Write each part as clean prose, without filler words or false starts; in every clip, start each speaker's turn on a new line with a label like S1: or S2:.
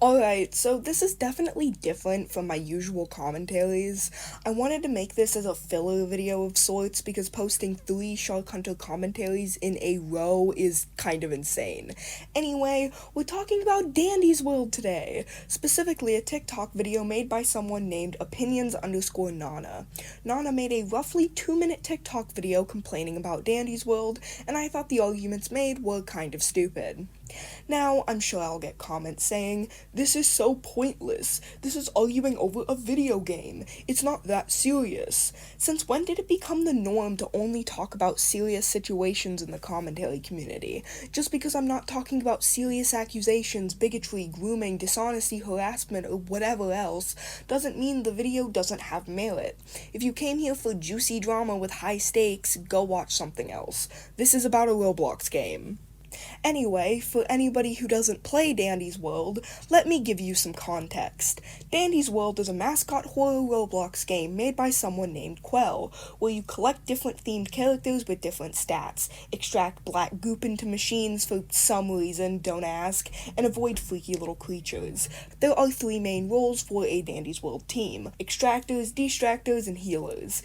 S1: Alright, so this is definitely different from my usual commentaries. I wanted to make this as a filler video of sorts because posting 3 Sharkhunter commentaries in a row is kind of insane. Anyway, we're talking about Dandy's World today, specifically a TikTok video made by someone named opinions_Nana. Nana made a roughly 2-minute TikTok video complaining about Dandy's World, and I thought the arguments made were kind of stupid. Now, I'm sure I'll get comments saying, "This is so pointless. This is arguing over a video game. It's not that serious." Since when did it become the norm to only talk about serious situations in the commentary community? Just because I'm not talking about serious accusations, bigotry, grooming, dishonesty, harassment, or whatever else, doesn't mean the video doesn't have merit. If you came here for juicy drama with high stakes, go watch something else. This is about a Roblox game. Anyway, for anybody who doesn't play Dandy's World, let me give you some context. Dandy's World is a mascot horror Roblox game made by someone named Quell, where you collect different themed characters with different stats, extract black goop into machines for some reason, don't ask, and avoid freaky little creatures. There are 3 main roles for a Dandy's World team: extractors, distractors, and healers.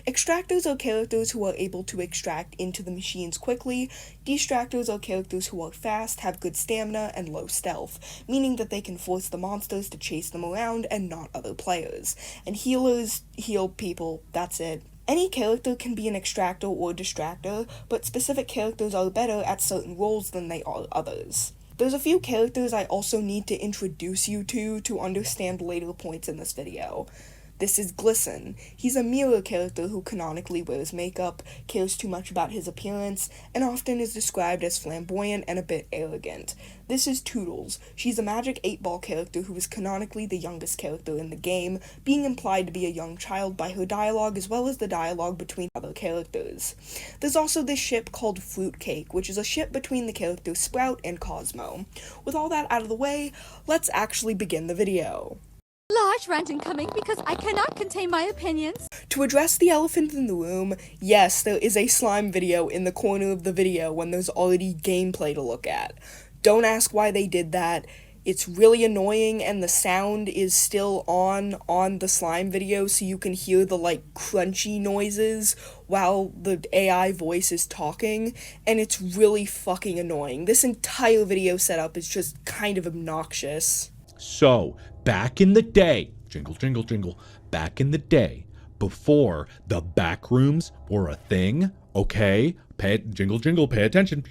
S1: Extractors are characters who are able to extract into the machines quickly. Distractors are characters who are fast, have good stamina, and low stealth, meaning that they can force the monsters to chase them around and not other players. And healers heal people, that's it. Any character can be an extractor or distractor, but specific characters are better at certain roles than they are others. There's a few characters I also need to introduce you to understand later points in this video. This is Glisten. He's a mirror character who canonically wears makeup, cares too much about his appearance, and often is described as flamboyant and a bit arrogant. This is Toodles. She's a magic 8-ball character who is canonically the youngest character in the game, being implied to be a young child by her dialogue as well as the dialogue between other characters. There's also this ship called Fruitcake, which is a ship between the characters Sprout and Cosmo. With all that out of the way, let's actually begin the video.
S2: Large rant incoming because I cannot contain my opinions.
S1: To address the elephant in the room, yes, there is a slime video in the corner of the video when there's already gameplay to look at. Don't ask why they did that. It's really annoying, and the sound is still on the slime video, so you can hear the, crunchy noises while the AI voice is talking, and it's really fucking annoying. This entire video setup is just kind of obnoxious.
S3: So, back in the day, jingle, jingle, jingle, back in the day, before the back rooms were a thing, okay? Jingle, jingle, pay attention,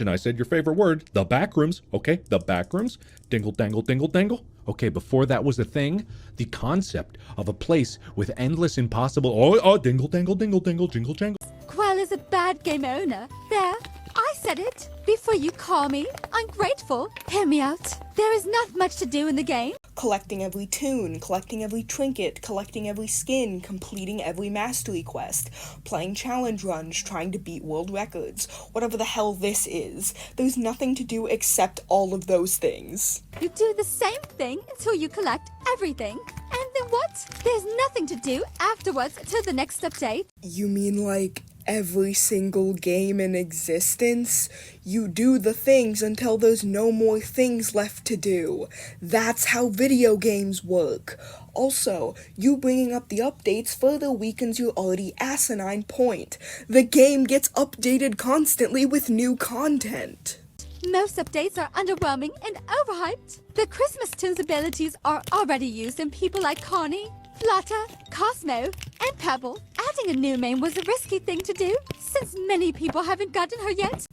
S3: I said your favorite word, the back rooms, okay? The back rooms, dingle, dangle, dingle, dangle. Okay, before that was a thing, the concept of a place with endless impossible, dingle, dangle, dingle, dingle, jingle, jangle.
S2: Quell is a bad game owner. There, I said it. Before you call me ungrateful, hear me out. There is not much to do in the game.
S1: Collecting every tune, collecting every trinket, collecting every skin, completing every mastery quest, playing challenge runs, trying to beat world records, whatever the hell this is. There's nothing to do except all of those things.
S2: You do the same thing until you collect everything. And then what? There's nothing to do afterwards until the next update.
S1: You mean every single game in existence? You do the things until there's no more things left to do. That's how video games work. Also, you bringing up the updates further weakens your already asinine point. The game gets updated constantly with new content.
S2: Most updates are underwhelming and overhyped. The Christmas tunes abilities are already used in people like Connie, Flutter, Cosmo, and Pebble. Adding a new main was a risky thing to do, since many people haven't gotten her yet.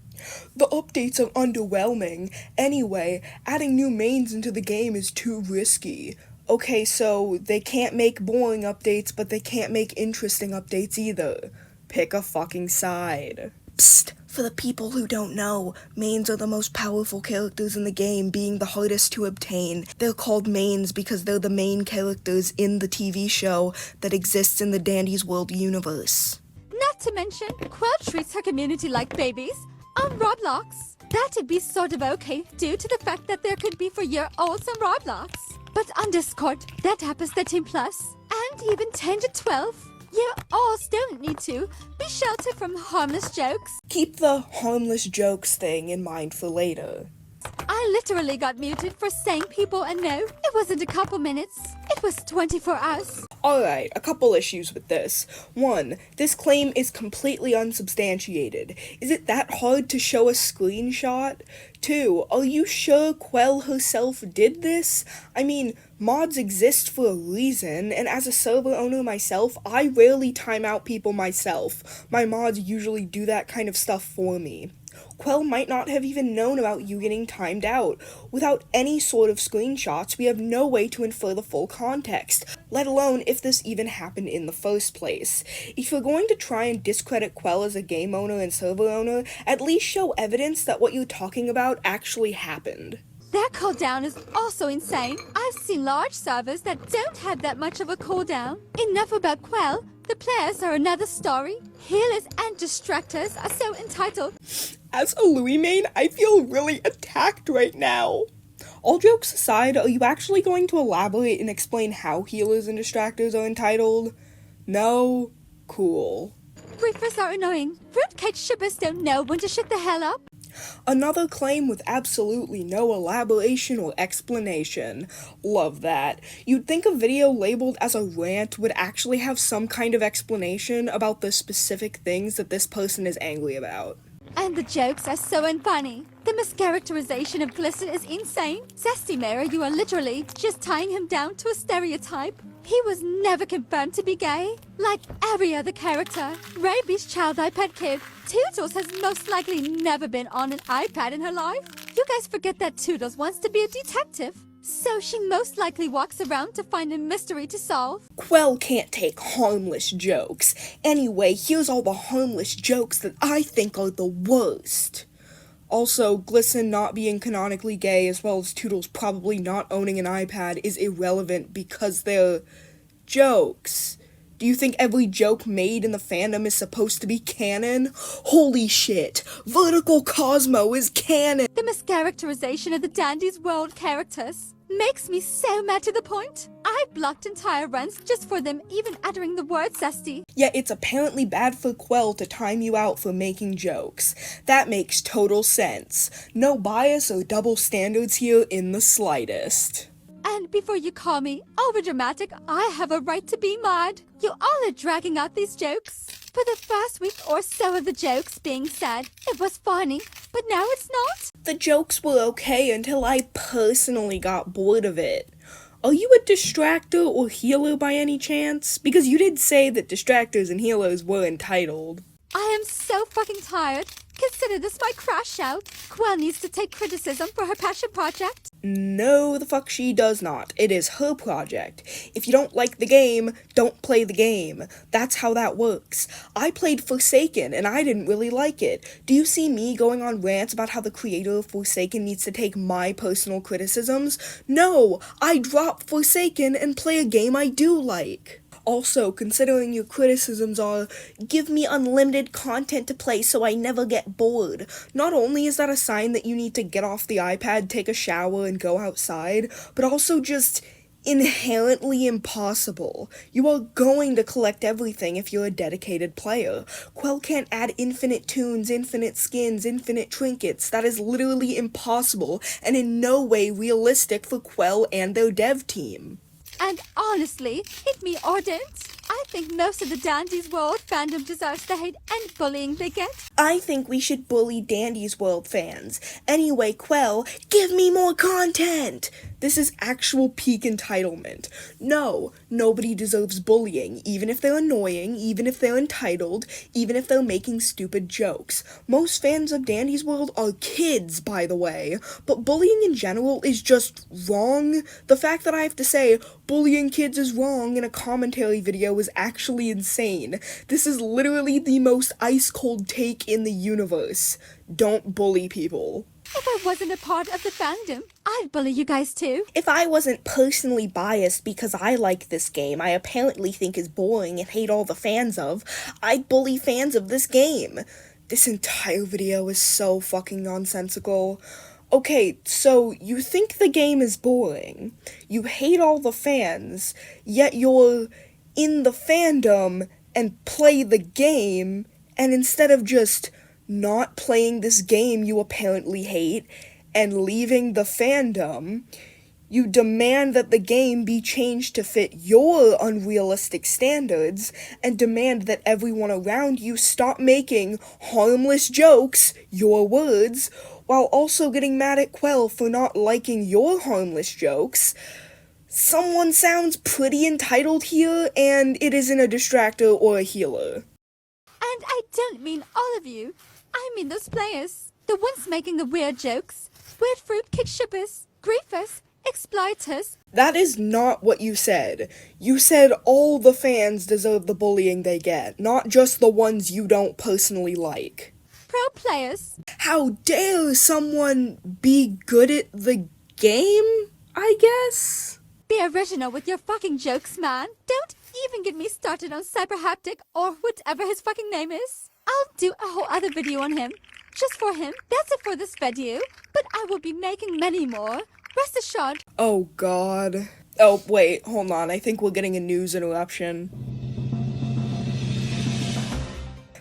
S1: The updates are underwhelming. Anyway, adding new mains into the game is too risky. Okay, so they can't make boring updates, but they can't make interesting updates either. Pick a fucking side. Psst, for the people who don't know, mains are the most powerful characters in the game, being the hardest to obtain. They're called mains because they're the main characters in the TV show that exists in the Dandy's World universe.
S2: Not to mention, Quell treats her community like babies on Roblox. That'd be sort of okay due to the fact that there could be 4-year-olds on Roblox. But on Discord, that happens 13+, and even 10 to 12. You all don't need to be sheltered from harmless jokes.
S1: Keep the harmless jokes thing in mind for later.
S2: I I literally got muted for saying people and no, it wasn't a couple minutes. It was 24 hours.
S1: Alright, a couple issues with this. 1. This claim is completely unsubstantiated. Is it that hard to show a screenshot? 2. Are you sure Quell herself did this? I mean, mods exist for a reason, and as a server owner myself, I rarely time out people myself. My mods usually do that kind of stuff for me. Quell might not have even known about you getting timed out. Without any sort of screenshots, we have no way to infer the full context, let alone if this even happened in the first place. If you're going to try and discredit Quell as a game owner and server owner, at least show evidence that what you're talking about actually happened.
S2: Their cooldown is also insane. I've seen large servers that don't have that much of a cooldown. Enough about Quell. The players are another story. Healers and distractors are so entitled.
S1: As a Louis main, I feel really attacked right now. All jokes aside, are you actually going to elaborate and explain how healers and distractors are entitled? No? Cool.
S2: Briefers are annoying. Fruitcake shippers don't know when to shut the hell up.
S1: Another claim with absolutely no elaboration or explanation. Love that. You'd think a video labeled as a rant would actually have some kind of explanation about the specific things that this person is angry about.
S2: And the jokes are so unfunny. The mischaracterization of Glisten is insane. Zesty Mara, you are literally just tying him down to a stereotype. He was never confirmed to be gay. Like every other character. Raby's child iPad kid. Toodles has most likely never been on an iPad in her life. You guys forget that Toodles wants to be a detective. So she most likely walks around to find a mystery to solve.
S1: Quell can't take harmless jokes. Anyway, here's all the harmless jokes that I think are the worst. Also, Glisten not being canonically gay as well as Toodles probably not owning an iPad is irrelevant because they're jokes. Do you think every joke made in the fandom is supposed to be canon? Holy shit! Vertical Cosmo is canon!
S2: The mischaracterization of the Dandy's World characters makes me so mad to the point. I blocked entire runs just for them even uttering the word zesty.
S1: Yet it's apparently bad for Quell to time you out for making jokes. That makes total sense. No bias or double standards here in the slightest.
S2: And before you call me overdramatic, I have a right to be mad. You all are dragging out these jokes. For the first week or so of the jokes being said, it was funny, but now it's not.
S1: The jokes were okay until I personally got bored of it. Are you a distractor or healer by any chance? Because you did say that distractors and healers were entitled.
S2: I am so fucking tired. Consider this my crash out. Quell needs to take criticism for her passion project.
S1: No, the fuck she does not. It is her project. If you don't like the game, don't play the game. That's how that works. I played Forsaken, and I didn't really like it. Do you see me going on rants about how the creator of Forsaken needs to take my personal criticisms? No, I drop Forsaken and play a game I do like. Also, considering your criticisms are, give me unlimited content to play so I never get bored. Not only is that a sign that you need to get off the iPad, take a shower, and go outside, but also just inherently impossible. You are going to collect everything if you're a dedicated player. Quell can't add infinite tunes, infinite skins, infinite trinkets. That is literally impossible, and in no way realistic for Quell and their dev team.
S2: And honestly, hit me or don't, I think most of the Dandy's World fandom deserves the hate and bullying they get.
S1: I think we should bully Dandy's World fans. Anyway, Quell, give me more content! This is actual peak entitlement. No, nobody deserves bullying, even if they're annoying, even if they're entitled, even if they're making stupid jokes. Most fans of Dandy's World are kids, by the way, but bullying in general is just wrong. The fact that I have to say, bullying kids is wrong in a commentary video is actually insane. This is literally the most ice-cold take in the universe. Don't bully people.
S2: If I wasn't a part of the fandom, I'd bully you guys too.
S1: If I wasn't personally biased because I like this game I apparently think is boring and hate all the fans of, I'd bully fans of this game. This entire video is so fucking nonsensical. Okay, so you think the game is boring, you hate all the fans, yet you're in the fandom and play the game, and instead of just not playing this game you apparently hate, and leaving the fandom, you demand that the game be changed to fit your unrealistic standards, and demand that everyone around you stop making harmless jokes, your words, while also getting mad at Quell for not liking your harmless jokes. Someone sounds pretty entitled here, and it isn't a distractor or a healer.
S2: And I don't mean all of you. I mean those players. The ones making the weird jokes. Weird fruit kick shippers, griefers, exploiters.
S1: That is not what you said. You said all the fans deserve the bullying they get, not just the ones you don't personally like.
S2: Pro players.
S1: How dare someone be good at the game, I guess?
S2: Be original with your fucking jokes, man. Don't even get me started on Cyberhaptic or whatever his fucking name is. I'll do a whole other video on him. Just for him. That's it for this video. But I will be making many more. Rest assured.
S1: Oh god. Oh, wait, hold on. I think we're getting a news interruption.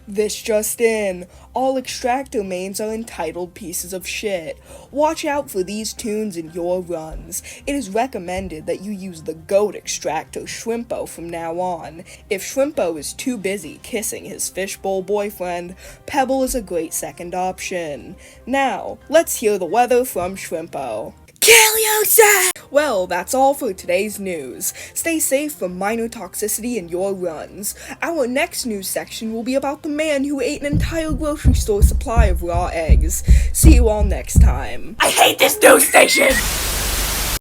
S1: This just in. All extractor mains are entitled pieces of shit. Watch out for these tunes in your runs. It is recommended that you use the GOAT extractor Shrimpo from now on. If Shrimpo is too busy kissing his fishbowl boyfriend, Pebble is a great second option. Now, let's hear the weather from Shrimpo. Kill yourself! Well, that's all for today's news. Stay safe from minor toxicity in your runs. Our next news section will be about the man who ate an entire grocery store supply of raw eggs. See you all next time.
S4: I hate this news station!